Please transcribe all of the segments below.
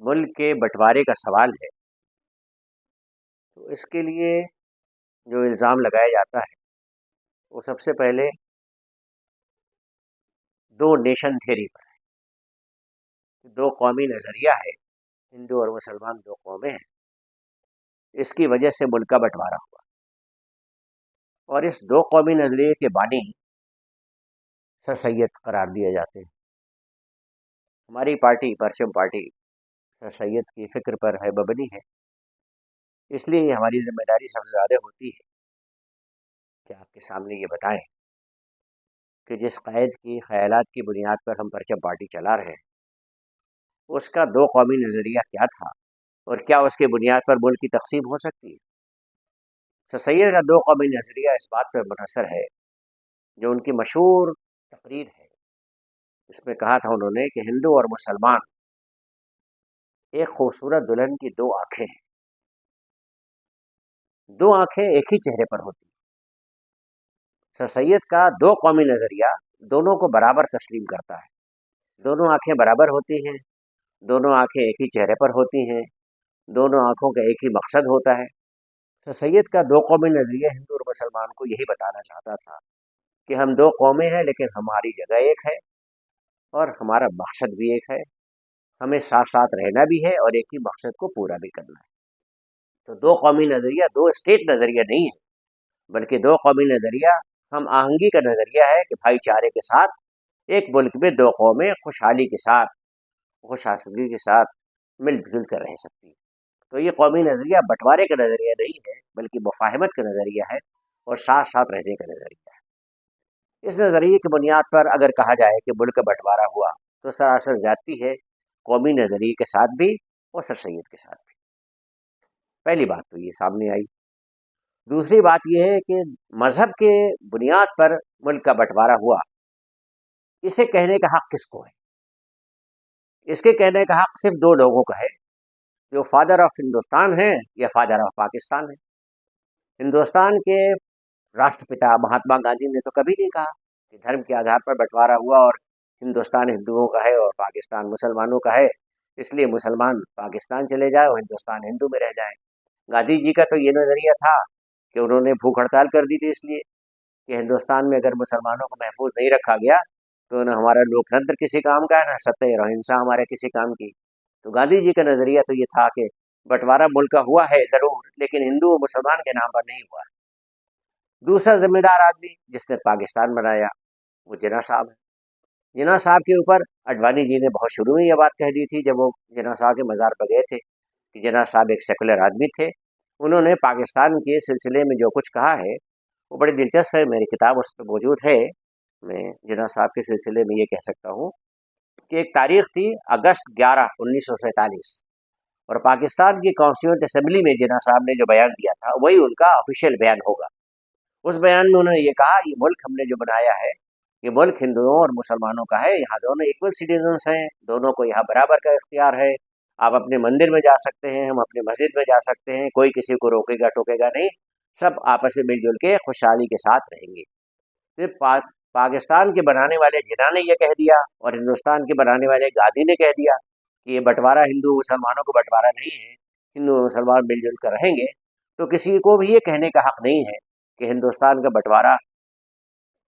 मुल्क के बंटवारे का सवाल है, तो इसके लिए जो इल्ज़ाम लगाया जाता है वो सबसे पहले दो नेशन थ्योरी पर है। दो कौमी नज़रिया है, हिंदू और मुसलमान दो कौमें हैं, इसकी वजह से मुल्क का बंटवारा हुआ। और इस दो कौमी नज़रिए के बानी सर सैयद करार दिए जाते हैं। हमारी पार्टी परचम पार्टी सर सैयद की फ़िक्र पर है, मबनी है, इसलिए हमारी जिम्मेदारी सबसे ज़्यादा होती है कि आपके सामने ये बताएं कि जिस क़ायद की ख़यालात की बुनियाद पर हम परचम पार्टी चला रहे हैं, उसका दो कौमी नज़रिया क्या था और क्या उसके बुनियाद पर मुल्क की तक़सीम हो सकती है। सर सैयद का दो कौमी नज़रिया इस बात पर मुनहसर है, जो उनकी मशहूर तकरीर है, इसमें कहा था उन्होंने कि हिंदू और मुसलमान एक खूबसूरत दुल्हन की दो आँखें हैं। दो आँखें एक ही चेहरे पर होती हैं। सर सैयद का दो कौमी नज़रिया दोनों को बराबर तस्लीम करता है। दोनों आँखें बराबर होती हैं, दोनों आँखें एक ही चेहरे पर होती हैं, दोनों आँखों का एक ही मकसद होता है। सर सैयद का दो कौमी नज़रिया हिंदू और मुसलमान को यही बताना चाहता था कि हम दो कौमें हैं, लेकिन हमारी जगह एक है और हमारा मकसद भी एक है। हमें साथ साथ रहना भी है और एक ही मकसद को पूरा भी करना है। तो दो कौमी नज़रिया दो स्टेट नज़रिया नहीं है, बल्कि दो कौमी नज़रिया हम आहंगी का नज़रिया है कि भाईचारे के साथ एक मुल्क में दो कौमें खुशहाली के साथ, खुश हासिली के साथ मिलजुल कर रह सकती हैं। तो ये कौमी नज़रिया बंटवारे का नज़रिया नहीं है, बल्कि मुफाहमत का नज़रिया है और साथ साथ रहने का नज़रिया है। इस नज़रिए की बुनियाद पर अगर कहा जाए कि मुल्क का बंटवारा हुआ, तो सरासर ज़्यादती है, कौमी नज़रिए के साथ भी और सर सैयद के साथ भी। पहली बात तो ये सामने आई। दूसरी बात यह है कि मज़हब के बुनियाद पर मुल्क का बंटवारा हुआ, इसे कहने का हक़ किसको है? इसके कहने का हक़ सिर्फ दो लोगों का है, जो फादर ऑफ हिंदुस्तान हैं या फादर ऑफ पाकिस्तान हैं। हिंदुस्तान के राष्ट्रपिता महात्मा गांधी ने तो कभी नहीं कहा कि धर्म के आधार पर बंटवारा हुआ और हिंदुस्तान हिंदुओं का है और पाकिस्तान मुसलमानों का है, इसलिए मुसलमान पाकिस्तान चले जाए और हिंदुस्तान हिंदू में रह जाए। गांधी जी का तो ये नज़रिया था कि उन्होंने भूख हड़ताल कर दी थी, इसलिए कि हिंदुस्तान में अगर मुसलमानों को महफूज नहीं रखा गया तो न हमारा लोकतंत्र किसी काम का है, न सत्य और अहिंसा हमारे किसी काम की। तो गांधी जी का नज़रिया तो ये था कि बंटवारा मुल्क का हुआ है ज़रूर, लेकिन हिंदू और मुसलमान के नाम पर नहीं हुआ। दूसरा जिम्मेदार आदमी जिसने पाकिस्तान बनाया वो जिन्ना साहब है। जिन्ना साहब के ऊपर अडवाणी जी ने बहुत शुरू में ये बात कह दी थी, जब वो जिन्ना साहब के मज़ार पर गए थे, कि जिन्ना साहब एक सेकुलर आदमी थे। उन्होंने पाकिस्तान के सिलसिले में जो कुछ कहा है वो बड़ी दिलचस्प है, मेरी किताब उस पर मौजूद है। मैं जिन्ना साहब के सिलसिले में ये कह सकता हूँ कि एक तारीख थी अगस्त 11 1947, और पाकिस्तान की कॉन्स्टिट्यूंट असेंबली में जिन्ना साहब ने जो बयान दिया था वही उनका ऑफिशियल बयान होगा। उस बयान में उन्होंने ये कहा, ये मुल्क हमने जो बनाया है, ये मुल्क हिंदुओं और मुसलमानों का है, यहाँ दोनों इक्वल सिटीजन्स हैं, दोनों को यहाँ बराबर का इख्तियार है। आप अपने मंदिर में जा सकते हैं, हम अपने मस्जिद में जा सकते हैं, कोई किसी को रोकेगा टोकेगा नहीं, सब आपस में मिलजुल के खुशहाली के साथ रहेंगे। फिर पाकिस्तान के बनाने वाले जिन्ना ने यह कह दिया और हिंदुस्तान के बनाने वाले गांधी ने कह दिया कि ये बंटवारा हिंदू मुसलमानों को बंटवारा नहीं है, हिंदू मुसलमान मिलजुल कर रहेंगे, तो किसी को भी ये कहने का हक नहीं है कि हिंदुस्तान का बंटवारा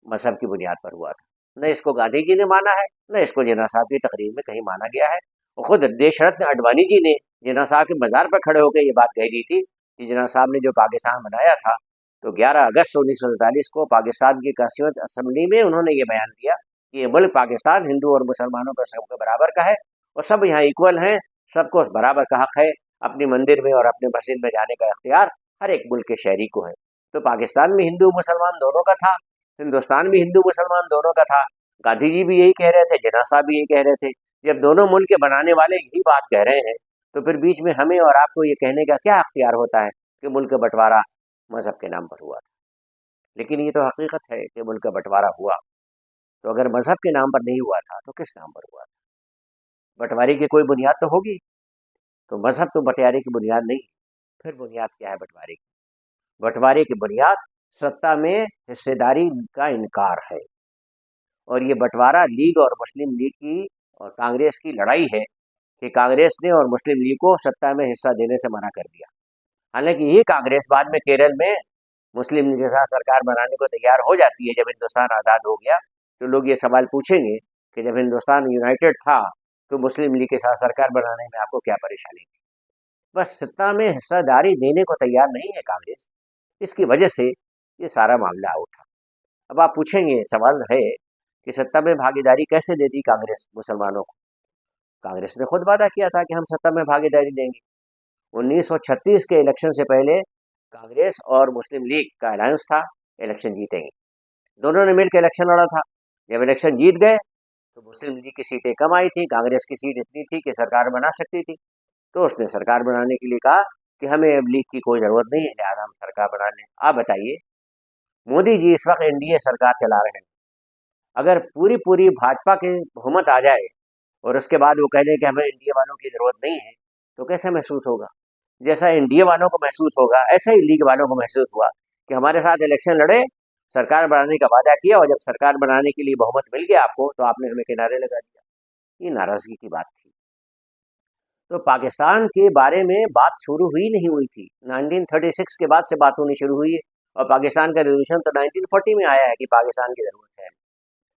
मजहब की बुनियाद पर हुआ था। न इसको गांधी जी ने माना है, न इसको जिन्ना साहब की तकरीर में कहीं माना गया है। और खुद देश रत्न अडवाणी जी ने जिन्ना साहब के मज़ार पर खड़े होकर ये बात कह दी थी कि जिन्ना साहब ने जो पाकिस्तान बनाया था, तो 11 अगस्त 1947 को पाकिस्तान की कॉन्स्टिट्यूंट असेंबली में उन्होंने ये बयान दिया कि ये मुल्क पाकिस्तान हिंदू और मुसलमानों का सबके बराबर का है और सब यहाँ इक्वल हैं, सबको बराबर का हक है, अपने मंदिर में और अपने मस्जिद में जाने का इख्तियार हर एक मुल्क के शहरी को है। तो पाकिस्तान में हिंदू मुसलमान दोनों का था, हिंदुस्तान भी हिंदू मुसलमान दोनों का था। गांधी जी भी यही कह रहे थे, जिन्ना साहब भी यही कह रहे थे। जब दोनों मुल्क के बनाने वाले यही बात कह रहे हैं, तो फिर बीच में हमें और आपको ये कहने का क्या अख्तियार होता है कि मुल्क का बंटवारा मजहब के नाम पर हुआ था। लेकिन ये तो हकीकत है कि मुल्क का बंटवारा हुआ, तो अगर मजहब के नाम पर नहीं हुआ था तो किस नाम पर हुआ था? बंटवारे की कोई बुनियाद तो होगी, तो मजहब तो बंटवारे की बुनियाद नहीं। फिर बुनियाद क्या है बंटवारे की? बंटवारे की बुनियाद सत्ता में हिस्सेदारी का इनकार है, और ये बंटवारा लीग और मुस्लिम लीग की और कांग्रेस की लड़ाई है कि कांग्रेस ने और मुस्लिम लीग को सत्ता में हिस्सा देने से मना कर दिया। हालांकि ये कांग्रेस बाद में केरल में मुस्लिम लीग के साथ सरकार बनाने को तैयार हो जाती है। जब हिंदुस्तान आज़ाद हो गया तो लोग ये सवाल पूछेंगे कि जब हिंदुस्तान यूनाइटेड था तो मुस्लिम लीग के साथ सरकार बनाने में आपको क्या परेशानी थी। बस सत्ता में हिस्सादारी देने को तैयार नहीं है कांग्रेस, इसकी वजह से ये सारा मामला उठा। अब आप पूछेंगे, सवाल है कि सत्ता में भागीदारी कैसे दे दी कांग्रेस मुसलमानों को। कांग्रेस ने खुद वादा किया था कि हम सत्ता में भागीदारी देंगे। 1936 के इलेक्शन से पहले कांग्रेस और मुस्लिम लीग का अलायंस था, इलेक्शन जीतेंगे। दोनों ने मिलकर इलेक्शन लड़ा था। जब इलेक्शन जीत गए तो मुस्लिम लीग की सीटें कम आई थी, कांग्रेस की सीट इतनी थी कि सरकार बना सकती थी। तो उसने सरकार बनाने के लिए कहा कि हमें अब लीग की कोई ज़रूरत नहीं है, लिहाजा हम सरकार बना लें। आप बताइए, मोदी जी इस वक्त एनडीए सरकार चला रहे हैं, अगर पूरी पूरी भाजपा की बहुमत आ जाए और उसके बाद वो कह दें कि हमें एनडीए वालों की ज़रूरत नहीं है, तो कैसा महसूस होगा। जैसा एनडीए वालों को महसूस होगा ऐसा ही लीग वालों को महसूस हुआ कि हमारे साथ इलेक्शन लड़े, सरकार बनाने का वादा किया और जब सरकार बनाने के लिए बहुमत मिल गया आपको तो आपने हमें किनारे लगा दिया। ये नाराज़गी की बात थी। तो पाकिस्तान के बारे में बात शुरू हुई नहीं हुई थी, 1936 के बाद से बात होनी शुरू हुई है। और पाकिस्तान का रेजोल्यूशन तो 1940 में आया है कि पाकिस्तान की ज़रूरत है।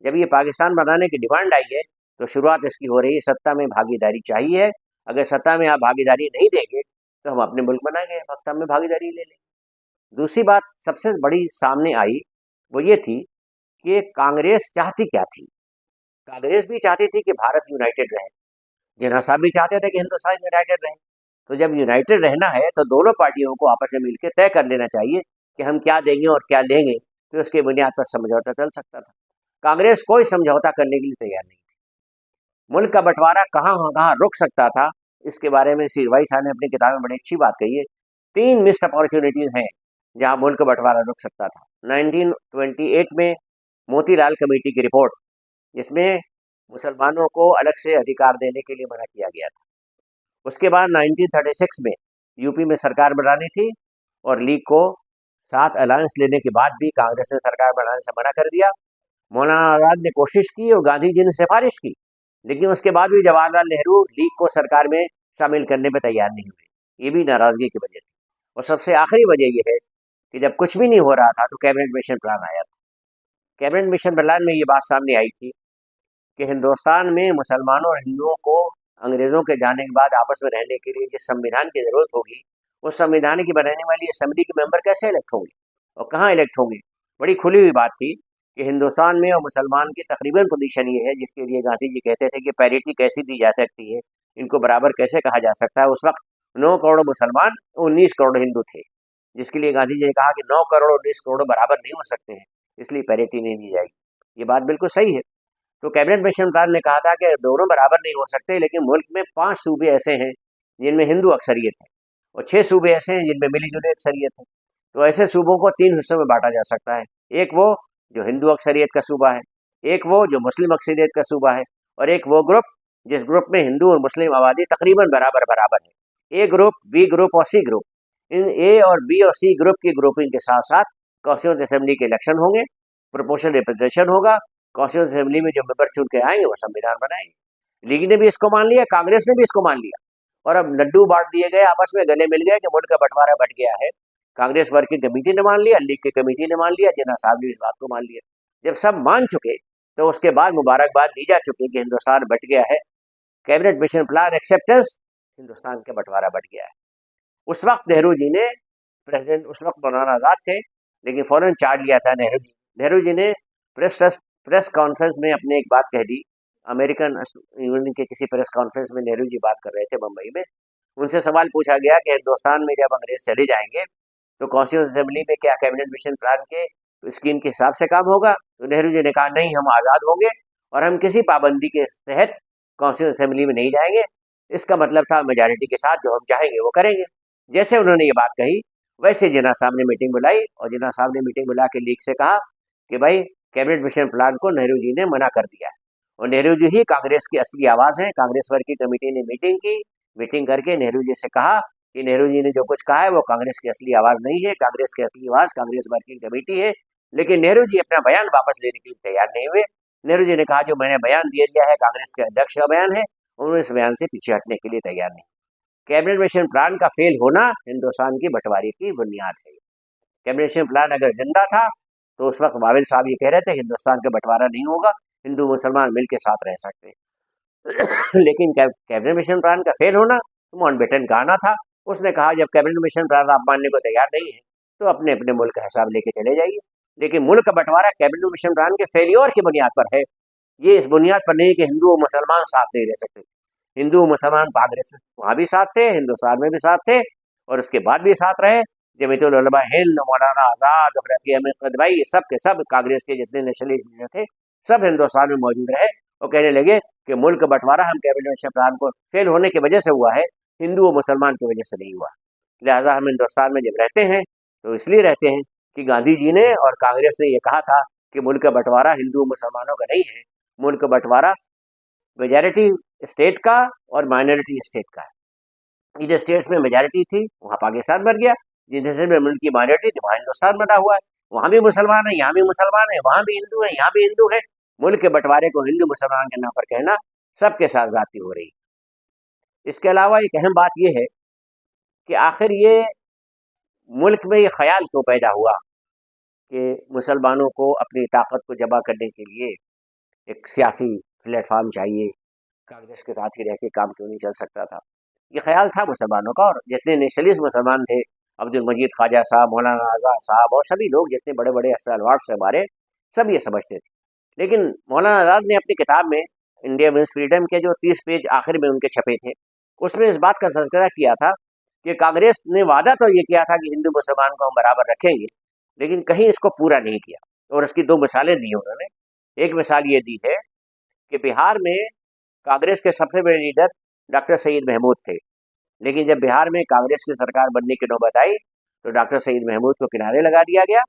जब ये पाकिस्तान बनाने की डिमांड आई है तो शुरुआत इसकी हो रही है, सत्ता में भागीदारी चाहिए। अगर सत्ता में आप भागीदारी नहीं देंगे तो हम अपने मुल्क बनाएंगे, सत्ता में भागीदारी ले लेंगे। दूसरी बात सबसे बड़ी सामने आई, वो ये थी कि कांग्रेस चाहती क्या थी। कांग्रेस भी चाहती थी कि भारत यूनाइटेड रहे, जिन्ना साहब भी चाहते थे कि हिंदुस्तान यूनाइटेड रहे। तो जब यूनाइटेड रहना है तो दोनों पार्टियों को आपस में मिलकर तय कर लेना चाहिए कि हम क्या देंगे और क्या लेंगे, तो उसके बुनियाद पर समझौता चल सकता था। कांग्रेस कोई समझौता करने के लिए तैयार नहीं थी। मुल्क का बंटवारा कहाँ कहाँ रुक सकता था, इसके बारे में सीरवाई साहब ने अपनी किताब में बड़ी अच्छी बात कही है। 3 मिस्ड अपॉर्चुनिटीज़ हैं जहाँ मुल्क का बंटवारा रुक सकता था। 1928 में मोतीलाल कमेटी की रिपोर्ट, जिसमें मुसलमानों को अलग से अधिकार देने के लिए मना किया गया था। उसके बाद 1936 में यूपी में सरकार बनानी थी और लीग को साथ अलायंस लेने के बाद भी कांग्रेस ने सरकार बनाने से मना कर दिया। मौलाना आज़ाद ने कोशिश की और गांधी जी ने सिफारिश की, लेकिन उसके बाद भी जवाहरलाल नेहरू लीग को सरकार में शामिल करने पर तैयार नहीं हुए। ये भी नाराज़गी की वजह थी। और सबसे आखिरी वजह यह है कि जब कुछ भी नहीं हो रहा था तो कैबिनेट मिशन प्लान आया था। कैबिनेट मिशन प्लान में ये बात सामने आई थी कि हिंदुस्तान में मुसलमानों और हिंदुओं को अंग्रेज़ों के जाने के बाद आपस में रहने के लिए जिस संविधान की ज़रूरत होगी, उस संविधान की बनाने वाली असेंबली के मेंबर कैसे इलेक्ट होंगे और कहाँ इलेक्ट होंगे। बड़ी खुली हुई बात थी कि हिंदुस्तान में और मुसलमान की तकरीबन पोजीशन ये है जिसके लिए गांधी जी कहते थे कि पैरिटी कैसी दी जा सकती है, इनको बराबर कैसे कहा जा सकता है। उस वक्त 9 करोड़ मुसलमान, 19 करोड़ हिंदू थे, जिसके लिए गांधी जी ने कहा कि 9 करोड़ 19 करोड़ बराबर नहीं हो सकते हैं, इसलिए पैरिटी नहीं दी जाएगी। ये बात बिल्कुल सही है। तो कैबिनेट मिशन प्लान ने कहा था कि दोनों बराबर नहीं हो सकते, लेकिन मुल्क में 5 सूबे ऐसे हैं जिनमें हिंदू अक्सरियत है और 6 सूबे ऐसे हैं जिनमें मिली जुली अक्सरियत है। तो ऐसे सूबों को 3 हिस्सों में बांटा जा सकता है। एक वो जो हिंदू अक्सरियत का सूबा है, एक वो जो मुस्लिम अक्सरियत का सूबा है, और एक वो ग्रुप जिस ग्रुप में हिंदू और मुस्लिम आबादी तकरीबन बराबर बराबर है। ए ग्रुप, बी ग्रुप और सी ग्रुप। इन ए और बी और सी ग्रुप की ग्रुपिंग के साथ साथ कॉन्स्टिट्यूएंट असेंबली के इलेक्शन होंगे, प्रोपोर्शनल रिप्रेजेंटेशन होगा, कॉन्स्टिट्यूएंट असेंबली में जो मेंबर चुन के आएंगे वो संविधान बनाएंगे। लीग ने भी इसको मान लिया, कांग्रेस ने भी इसको मान लिया, और अब लड्डू बांट दिए गए, आपस में गले मिल गए कि मुल्क का बंटवारा बढ़ गया है। कांग्रेस वर्किंग कमेटी ने मान लिया, लीग की कमेटी ने मान लिया, जिन्ना साहब ने इस बात को मान लिया। जब सब मान चुके तो उसके बाद मुबारकबाद दी जा चुकी कि हिंदुस्तान बच गया है। Cabinet mission plan acceptance, Hindustan का बंटवारा बढ़ गया है। उस वक्त नेहरू जी ने, प्रेसिडेंट उस वक्त मौलाना आज़ाद थे, लेकिन फौरन चार्ज लिया था नेहरू जी। नेहरू जी ने प्रेस कॉन्फ्रेंस में अपने एक बात कह दी। अमेरिकन यूनियन के किसी प्रेस कॉन्फ्रेंस में नेहरू जी बात कर रहे थे मुंबई में। उनसे सवाल पूछा गया कि हिंदुस्तान में जब अंग्रेज चले जाएंगे तो कॉन्स्टिट्यूएंट असेंबली में क्या कैबिनेट मिशन प्लान के स्कीम के हिसाब से काम होगा। तो नेहरू जी ने कहा नहीं, हम आज़ाद होंगे और हम किसी पाबंदी के तहत कॉन्स्टिट्यूएंट असेंबली में नहीं जाएंगे। इसका मतलब था मेजॉरिटी के साथ जो हम चाहेंगे वो करेंगे। जैसे उन्होंने ये बात कही वैसे जिन्ना साहब ने मीटिंग बुलाई और जिन्ना साहब ने मीटिंग बुला के लीग से कहा कि भाई कैबिनेट मिशन प्लान को नेहरू जी ने मना कर दिया है और नेहरू जी ही कांग्रेस की असली आवाज़ है। कांग्रेस वर्किंग कमेटी ने मीटिंग की, मीटिंग करके नेहरू जी से कहा कि नेहरू जी ने जो कुछ कहा है वो कांग्रेस की असली आवाज़ नहीं है, कांग्रेस की असली आवाज़ कांग्रेस वर्किंग कमेटी है। लेकिन नेहरू जी अपना बयान वापस लेने के लिए तैयार नहीं हुए। नेहरू जी ने कहा जो मैंने बयान दे दिया है कांग्रेस के अध्यक्ष का बयान है उन्होंने इस बयान से पीछे हटने के लिए तैयार नहीं। कैबिनेट मिशन प्लान का फेल होना हिंदुस्तान की बंटवारे की बुनियाद है। कैबिनेट मिशन प्लान अगर जिंदा था तो उस वक्त बाविल साहब ये कह रहे थे हिंदुस्तान का बंटवारा नहीं होगा, हिंदू मुसलमान मिल के साथ रह सकते हैं। लेकिन कैबिनेट मिशन प्लान का फेल होना तो माउंटबेटन का आना था। उसने कहा जब कैबिनेट मिशन प्लान आप मानने को तैयार नहीं है तो अपने अपने मुल्क का हिसाब लेके चले जाइए। लेकिन मुल्क का बंटवारा कैबिनेट मिशन प्लान के फेलियर की बुनियाद पर है। ये इस बुनियाद पर नहीं कि हिंदू और मुसलमान साथ नहीं रह सकते। हिंदू मुसलमान कांग्रेस वहाँ भी साथ थे, हिंदुस्तान में भी साथ थे और उसके बाद भी साथ रहे। जमीयतुल उलमा हिंद, मौलाना आज़ाद, रफ़ी अहमद क़दवाई, सब के सब कांग्रेस के जितने नेशनलिस्ट लीडर थे सब हिंदुस्तान में मौजूद रहे और कहने लगे कि मुल्क बंटवारा हम कैबिनेट मिशन प्लान को फेल होने की वजह से हुआ है, हिंदू और मुसलमान की वजह से नहीं हुआ। लिहाजा हम हिंदुस्तान में जब रहते हैं तो इसलिए रहते हैं कि गांधी जी ने और कांग्रेस ने ये कहा था कि मुल्क का बंटवारा हिंदू मुसलमानों का नहीं है, मुल्क का बंटवारा मेजॉरिटी स्टेट का और माइनॉरिटी स्टेट का है। जिन स्टेट्स में मेजॉरिटी थी वहाँ पाकिस्तान बन गया, जिन स्टेट में मुल्क की माइनॉरिटी थी वहाँ हिंदुस्तान बना हुआ है। वहाँ भी मुसलमान है, यहाँ भी मुसलमान है, वहाँ भी हिंदू है, यहाँ भी हिंदू है। मुल्क के बंटवारे को हिंदू मुसलमान के नाम पर कहना सबके साथ जाती हो रही। इसके अलावा एक अहम बात यह है कि आखिर ये मुल्क में ये ख्याल क्यों पैदा हुआ कि मुसलमानों को अपनी ताकत को जमा करने के लिए एक सियासी प्लेटफार्म चाहिए, कांग्रेस के साथ ही रह के काम क्यों नहीं चल सकता था। ये ख्याल था मुसलमानों का और जितने नेशनलिस्ट मुसलमान थे, अब्दुल मजीद ख्वाजा साहब, मौलाना आज़ाद साहब और सभी लोग जितने बड़े बड़े असलवाट से हमारे सब ये समझते थे। लेकिन मौलाना आज़ाद ने अपनी किताब में इंडिया मीन्स फ्रीडम के जो 30 पेज आखिर में उनके छपे थे उसमें इस बात का तज़किरा किया था कि कांग्रेस ने वादा तो ये किया था कि हिंदू मुसलमान को हम बराबर रखेंगे, लेकिन कहीं इसको पूरा नहीं किया। और इसकी दो मिसालें दी उन्होंने। एक मिसाल ये दी है कि बिहार में कांग्रेस के सबसे बड़े लीडर डॉक्टर सईद महमूद थे, लेकिन जब बिहार में कांग्रेस की सरकार बनने की नौबत आई तो डॉक्टर सईद महमूद को किनारे लगा दिया गया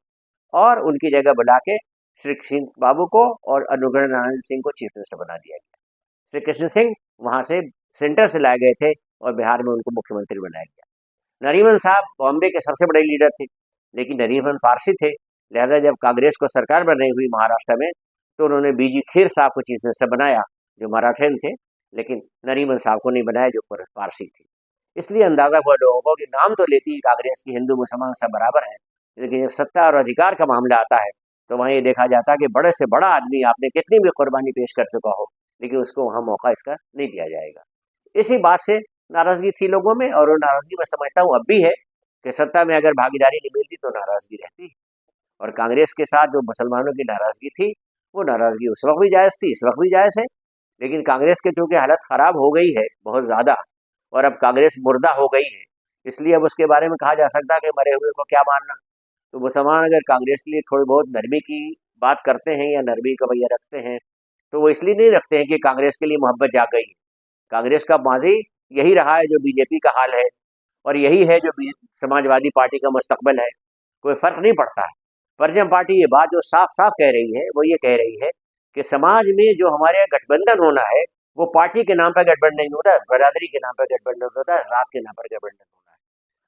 और उनकी जगह बुला के श्री सिंह बाबू को और अनुग्रह नारायण सिंह को चीफ मिनिस्टर बना दिया गया। श्री कृष्ण सिंह वहाँ से सेंटर से लाए गए थे और बिहार में उनको मुख्यमंत्री बनाया गया। नरीमन साहब बॉम्बे के सबसे बड़े लीडर थे, लेकिन नरीमन फारसी थे, लिहाजा जब कांग्रेस को सरकार बनाई हुई महाराष्ट्र में तो उन्होंने बीजी खीर साहब को चीफ मिनिस्टर बनाया जो मराठन थे, लेकिन नरीमन साहब को नहीं बनाया जो फारसी थे। इसलिए अंदाजा हुआ लोगों को कि नाम तो लेती है कांग्रेस की हिंदू मुसलमान सब बराबर है, लेकिन जब सत्ता और अधिकार का मामला आता है तो वहाँ ये देखा जाता है कि बड़े से बड़ा आदमी आपने कितनी भी कुर्बानी पेश कर चुका हो, लेकिन उसको वहाँ मौका इसका नहीं दिया जाएगा। इसी बात से नाराजगी थी लोगों में और वो नाराजगी मैं समझता हूँ अब भी है कि सत्ता में अगर भागीदारी नहीं मिलती तो नाराजगी रहती है। और कांग्रेस के साथ जो मुसलमानों की नाराजगी थी वो नाराजगी उस वक्त भी जायज़ थी, इस वक्त भी जायज़ है, लेकिन कांग्रेस के चूँकि हालत ख़राब हो गई है बहुत ज़्यादा और अब कांग्रेस मुर्दा हो गई है, इसलिए अब उसके बारे में कहा जा सकता है कि मरे हुए को क्या मानना। तो मुसलमान अगर कांग्रेस के लिए थोड़ी बहुत नरमी की बात करते हैं या नरमी का भैया रखते हैं तो वो इसलिए नहीं रखते हैं कि कांग्रेस के लिए मोहब्बत जाग गई है। कांग्रेस का माजी यही रहा है जो बीजेपी का हाल है और यही है जो समाजवादी पार्टी का मुस्तकबिल है, कोई फ़र्क नहीं पड़ता है। परिजन पार्टी ये बात जो साफ साफ कह रही है वो ये कह रही है कि समाज में जो हमारे गठबंधन होना है वो पार्टी के नाम पर गठबंधन नहीं होता है, बरादरी के नाम पर गठबंधन होता है, जात के नाम पर गठबंधन होना है।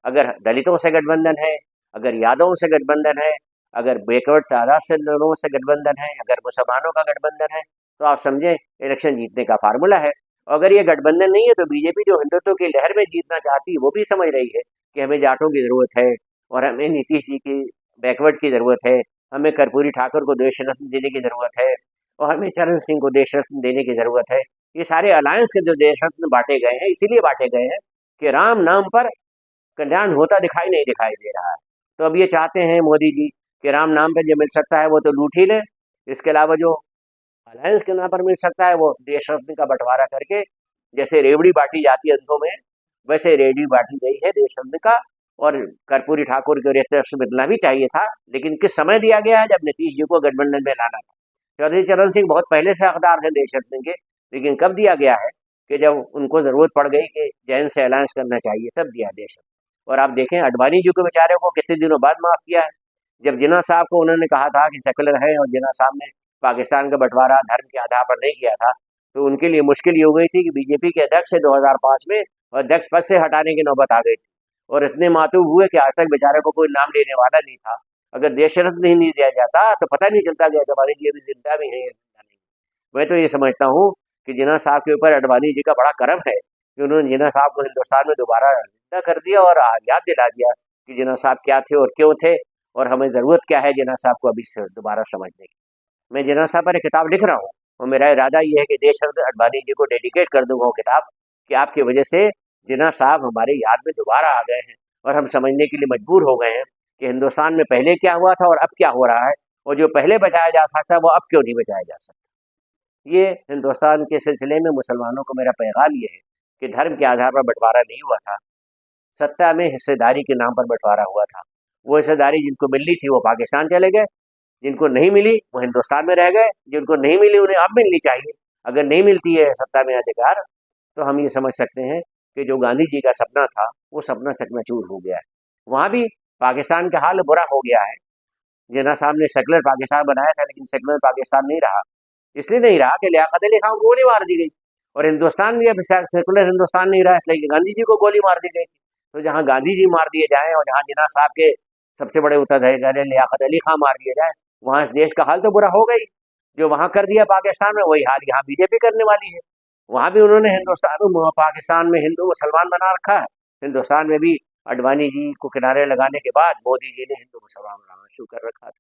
अगर दलितों से गठबंधन है, अगर यादवों से गठबंधन है, अगर बैकवर्ड तादाद से लोगों से गठबंधन है, अगर मुसलमानों का गठबंधन है तो आप समझें इलेक्शन जीतने का फार्मूला है। और अगर ये गठबंधन नहीं है तो बीजेपी जो हिंदुत्व की लहर में जीतना चाहती है वो भी समझ रही है कि हमें जाटों की ज़रूरत है और हमें नीतीश जी की बैकवर्ड की ज़रूरत है, हमें कर्पूरी ठाकुर को देश रत्न देने की ज़रूरत है और हमें चरण सिंह को देश रत्न देने की ज़रूरत है। ये सारे अलायंस के जो देश रत्न बांटे गए हैं इसीलिए बांटे गए हैं कि राम नाम पर कल्याण होता दिखाई दे रहा है। तो अब ये चाहते हैं मोदी जी कि राम नाम पर जो मिल सकता है वो तो लूट ही ले, इसके अलावा जो अलायंस के नाम पर मिल सकता है वो देश रत्न का बंटवारा करके जैसे रेवड़ी बांटी जाती है अंधों में वैसे रेवड़ी बांटी गई है देश रत्न का। और कर्पूरी ठाकुर को रेत मिलना भी चाहिए था, लेकिन किस समय दिया गया है जब नीतीश जी को गठबंधन में लाना था। चौधरी चरण सिंह बहुत पहले से हकदार थे देश रत्न के, लेकिन कब दिया गया है कि जब उनको ज़रूरत पड़ गई कि जैन से अलायंस करना चाहिए तब दिया देश रत्न। और आप देखें अडवाणी जी को बेचारे को कितने दिनों बाद माफ़ किया है। जब जिन्ना साहब को उन्होंने कहा था कि सेकुलर है और जिन्ना साहब ने पाकिस्तान का बंटवारा धर्म के आधार पर नहीं किया था तो उनके लिए मुश्किल ये हो गई थी कि बीजेपी के अध्यक्ष से 2005 में और अध्यक्ष पद से हटाने की नौबत आ गई थी और इतने मातूब हुए कि आज तक बेचारे को कोई नाम लेने वाला नहीं था। अगर देश रत्न ही नहीं दिया जाता तो पता नहीं चलता कि हमारे जी अभी जिंदा भी है या जिंदा नहीं। मैं तो ये समझता हूँ कि जिन्ना साहब के ऊपर अडवाणी जी का बड़ा करम है कि उन्होंने जिन्ना साहब को हिंदुस्तान में दोबारा जिंदा कर दिया और याद दिला दिया कि जिन्ना साहब क्या थे और क्यों थे, और हमें ज़रूरत क्या है जिन्ना साहब को अभी से दोबारा समझने की। मैं जिन्ना साहब पर एक किताब लिख रहा हूँ और मेरा इरादा ये है कि देशरत्न अडवाणी जी को डेडिकेट कर दूंगा वो किताब, कि आपकी वजह से जिन्ना साहब हमारे याद में दोबारा आ गए हैं और हम समझने के लिए मजबूर हो गए हैं कि हिंदुस्तान में पहले क्या हुआ था और अब क्या हो रहा है, और जो पहले बचाया जा सकता है वो अब क्यों नहीं बचाया जा सकता। ये हिंदुस्तान के सिलसिले में मुसलमानों को मेरा पैगाम ये है कि धर्म के आधार पर बंटवारा नहीं हुआ था, सत्ता में हिस्सेदारी के नाम पर बंटवारा हुआ था। वो हिस्सेदारी जिनको मिलनी थी वो पाकिस्तान चले गए, जिनको नहीं मिली वो हिंदुस्तान में रह गए, जिनको नहीं मिली उन्हें अब मिलनी चाहिए। अगर नहीं मिलती है सत्ता में अधिकार, तो हम ये समझ सकते हैं कि जो गांधी जी का सपना था वो सपना चकनाचूर हो गया है। वहाँ भी पाकिस्तान का हाल बुरा हो गया है। जिन्ना साहब ने सेकुलर पाकिस्तान बनाया था, लेकिन सेकुलर पाकिस्तान नहीं रहा। इसलिए नहीं रहा कि लियाकत अली खान को गोली मार दी गई, और हिंदुस्तान भी अब सेकुलर हिंदुस्तान नहीं रहा, इसलिए गांधी जी को गोली मार दी गई। तो जहाँ गांधी जी मार दिए जाएं और जहाँ जिन्ना साहब के सबसे बड़े उत्तराधिकारी लियाकत अली खान मार दिए जाए, वहाँ इस देश का हाल तो बुरा हो गई। जो वहाँ कर दिया पाकिस्तान में वही हाल यहाँ बीजेपी करने वाली है। वहाँ भी उन्होंने हिंदुस्तान पाकिस्तान में हिंदू मुसलमान बना रखा है। हिंदुस्तान में भी अडवाणी जी को किनारे लगाने के बाद मोदी जी ने हिंदू मुसलमान बनाना शुरू कर रखा था।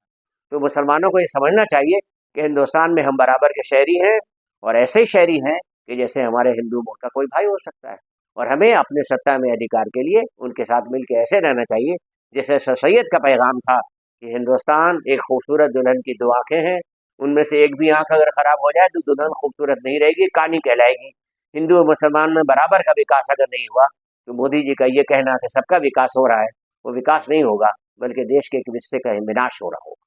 तो मुसलमानों को ये समझना चाहिए कि हिंदुस्तान में हम बराबर के शहरी हैं, और ऐसे ही शहरी हैं कि जैसे हमारे हिंदू का कोई भाई हो सकता है, और हमें अपने सत्ता में अधिकार के लिए उनके साथ मिलकर ऐसे रहना चाहिए जैसे सर सैयद का पैगाम था कि हिंदुस्तान एक खूबसूरत दुल्हन की दो आंखें हैं, उनमें से एक भी आंख अगर खराब हो जाए तो दुल्हन खूबसूरत नहीं रहेगी, कानी कहलाएगी। हिंदू और मुसलमान में बराबर का विकास अगर नहीं हुआ तो मोदी जी का ये कहना कि सबका विकास हो रहा है, वो विकास नहीं होगा, बल्कि देश के एक हिस्से का विनाश हो रहा होगा।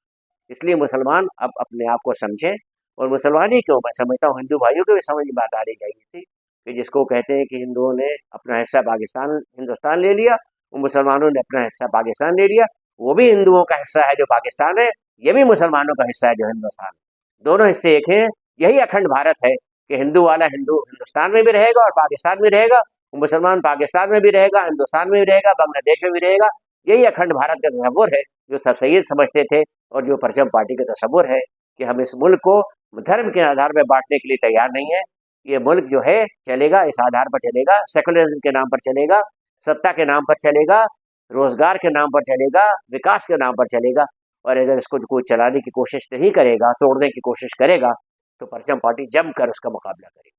इसलिए मुसलमान अब अपने आप को समझें, और मुसलमान ही क्यों, मैं समझता हूँ हिंदू भाइयों को भी समझ बात आ रही चाहिए थी कि जिसको कहते हैं कि हिंदुओं ने अपना हिस्सा पाकिस्तान हिंदुस्तान ले लिया, वो मुसलमानों ने अपना हिस्सा पाकिस्तान ले लिया। वो भी हिंदुओं का हिस्सा है जो पाकिस्तान है, ये भी मुसलमानों का हिस्सा है जो हिंदुस्तान है। दोनों हिस्से एक हैं। यही अखंड भारत है कि हिंदू वाला हिंदू हिंदुस्तान में भी रहेगा और पाकिस्तान में रहेगा, मुसलमान पाकिस्तान में भी रहेगा, हिंदुस्तान में भी रहेगा, बांग्लादेश में भी रहेगा। यही अखंड भारत का तस्वुर है जो सर सैयद समझते थे, और जो परचम पार्टी का तस्वुर है कि हम इस मुल्क को धर्म के आधार पर बांटने के लिए तैयार नहीं है। ये मुल्क जो है चलेगा इस आधार पर चलेगा, सेकुलरिज्म के नाम पर चलेगा, सत्ता के नाम पर चलेगा, रोजगार के नाम पर चलेगा, विकास के नाम पर चलेगा। और अगर इसको कोई चलाने की कोशिश नहीं करेगा, तोड़ने की कोशिश करेगा, तो परचम पार्टी जमकर उसका मुकाबला करेगी।